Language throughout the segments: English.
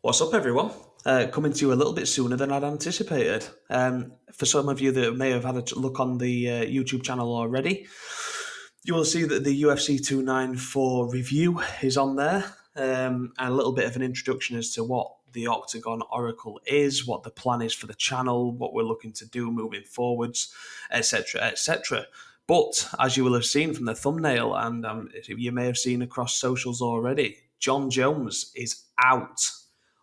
What's up, everyone? Coming to you a little bit sooner than I'd anticipated. For some of you that may have had a look on the YouTube channel already, you will see that the UFC 294 review is on there, and a little bit of an introduction as to what the Octagon Oracle is, what the plan is for the channel, what we're looking to do moving forwards, etc., etc. But as you will have seen from the thumbnail, and you may have seen across socials already, John Jones is out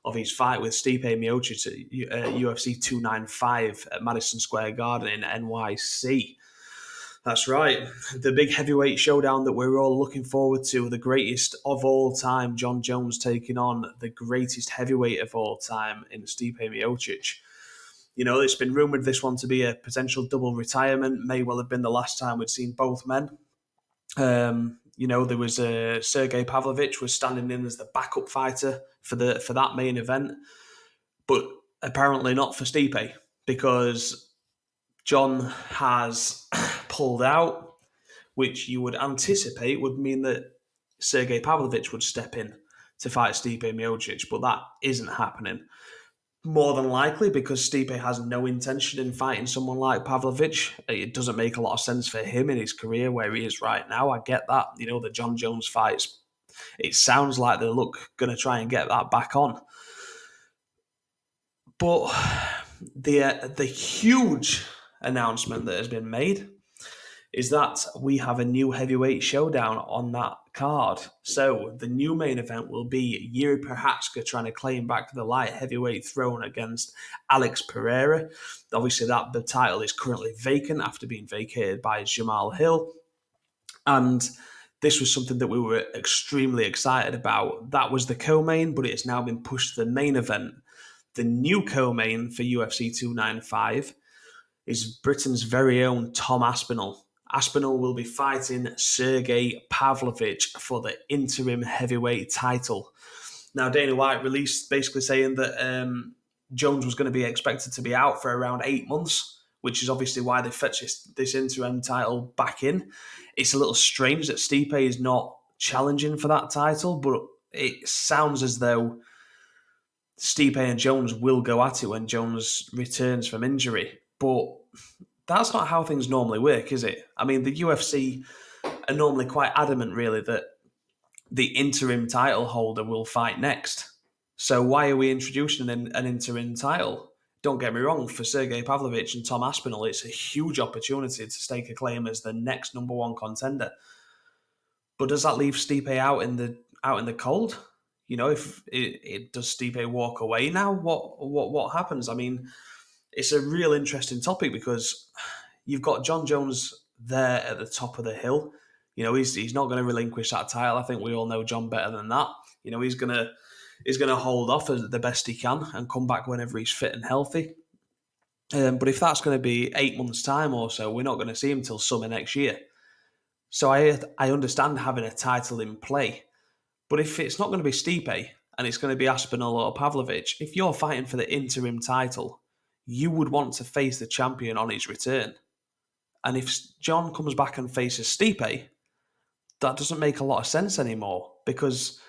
of his fight with Stipe Miocic at UFC 295 at Madison Square Garden in NYC. That's right, the big heavyweight showdown that we're all looking forward to, the greatest of all time, John Jones taking on the greatest heavyweight of all time in Stipe Miocic. You know, it's been rumoured this one to be a potential double retirement, may well have been the last time we'd seen both men. There was Sergey Pavlovich was standing in as the backup fighter for that main event, but apparently not for Stipe because John has pulled out, which you would anticipate would mean that Sergey Pavlovich would step in to fight Stipe Miocic, but that isn't happening. More than likely because Stipe has no intention in fighting someone like Pavlovich. It doesn't make a lot of sense for him in his career where he is right now. I get that. You know, the John Jones fights, it sounds like they look going to try and get that back on. But the huge announcement that has been made is that we have a new heavyweight showdown on that card. So the new main event will be Yuri Prochazka trying to claim back the light heavyweight throne against Alex Pereira. Obviously, the title is currently vacant after being vacated by Jamal Hill. And this was something that we were extremely excited about. That was the co-main, but it has now been pushed to the main event. The new co-main for UFC 295 is Britain's very own Tom Aspinall. Aspinall will be fighting Sergey Pavlovich for the interim heavyweight title. Now, Dana White released basically saying that Jones was going to be expected to be out for around 8 months, which is obviously why they fetched this interim title back in. It's a little strange that Stipe is not challenging for that title, but it sounds as though Stipe and Jones will go at it when Jones returns from injury. But that's not how things normally work, is it? I mean, the UFC are normally quite adamant, really, that the interim title holder will fight next. So why are we introducing an interim title? Don't get me wrong, for Sergey Pavlovich and Tom Aspinall, it's a huge opportunity to stake a claim as the next number one contender. But does that leave Stipe out in the cold? You know, if it does Stipe walk away now, what happens? I mean, it's a real interesting topic because you've got John Jones there at the top of the hill. You know, he's not going to relinquish that title. I think we all know John better than that. You know, he's gonna hold off as the best he can and come back whenever he's fit and healthy. But if that's going to be 8 months' time or so, we're not going to see him till summer next year. So I understand having a title in play, but if it's not going to be Stipe and it's going to be Aspinall or Pavlovich, if you're fighting for the interim title, you would want to face the champion on his return. And if John comes back and faces Stipe, that doesn't make a lot of sense anymore because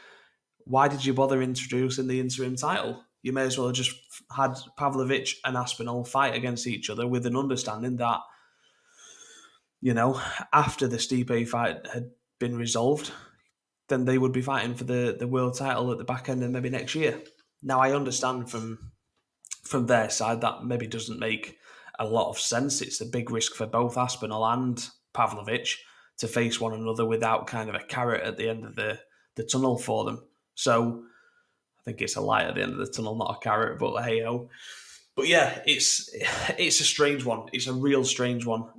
why did you bother introducing the interim title? You may as well have just had Pavlovich and Aspinall fight against each other with an understanding that, you know, after the Stipe fight had been resolved, then they would be fighting for the world title at the back end and maybe next year. Now, I understand from their side that maybe doesn't make a lot of sense. It's a big risk for both Aspinall and Pavlovich to face one another without kind of a carrot at the end of the tunnel for them. So I think it's a light at the end of the tunnel, not a carrot, but hey ho. But yeah, it's a strange one. It's a real strange one.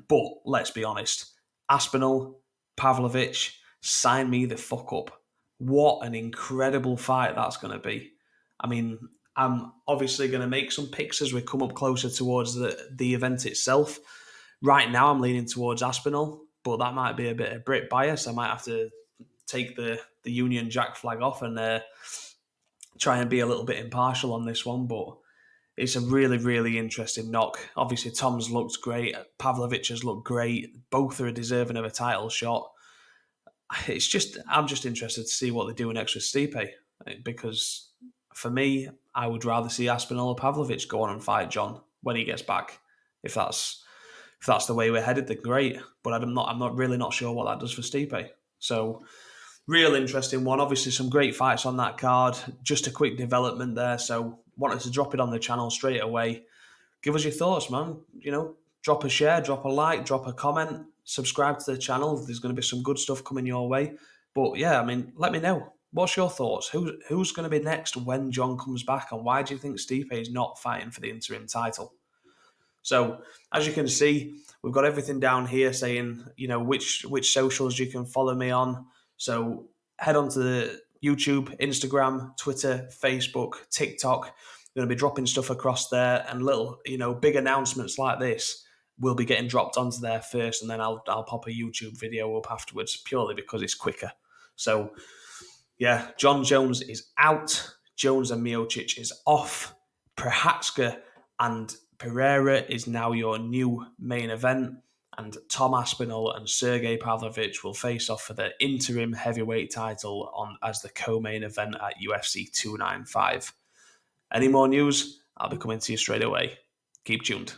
But let's be honest, Aspinall, Pavlovich, sign me the fuck up. What an incredible fight that's going to be. I mean, I'm obviously going to make some picks as we come up closer towards the event itself. Right now, I'm leaning towards Aspinall, but that might be a bit of Brit bias. I might have to take the Union Jack flag off and try and be a little bit impartial on this one, but it's a really, really interesting knock. Obviously, Tom's looked great. Pavlovich has looked great. Both are deserving of a title shot. I'm just interested to see what they do next with Stipe because For me, I would rather see Aspinall Pavlovich go on and fight John when he gets back. If that's the way we're headed, then great. But I'm not really not sure what that does for Stipe. So real interesting one. Obviously, some great fights on that card. Just a quick development there. So wanted to drop it on the channel straight away. Give us your thoughts, man. Drop a share, drop a like, drop a comment, subscribe to the channel. There's going to be some good stuff coming your way. But yeah, I mean, let me know. What's your thoughts? Who's going to be next when John comes back, and why do you think Stipe is not fighting for the interim title? So as you can see, we've got everything down here saying, which socials you can follow me on. So head on to the YouTube, Instagram, Twitter, Facebook, TikTok. I'm going to be dropping stuff across there, and little, big announcements like this will be getting dropped onto there first, and then I'll pop a YouTube video up afterwards, purely because it's quicker. So yeah, John Jones is out. Jones and Miocic is off. Prohatska and Pereira is now your new main event. And Tom Aspinall and Sergey Pavlovich will face off for the interim heavyweight title as the co-main event at UFC 295. Any more news? I'll be coming to you straight away. Keep tuned.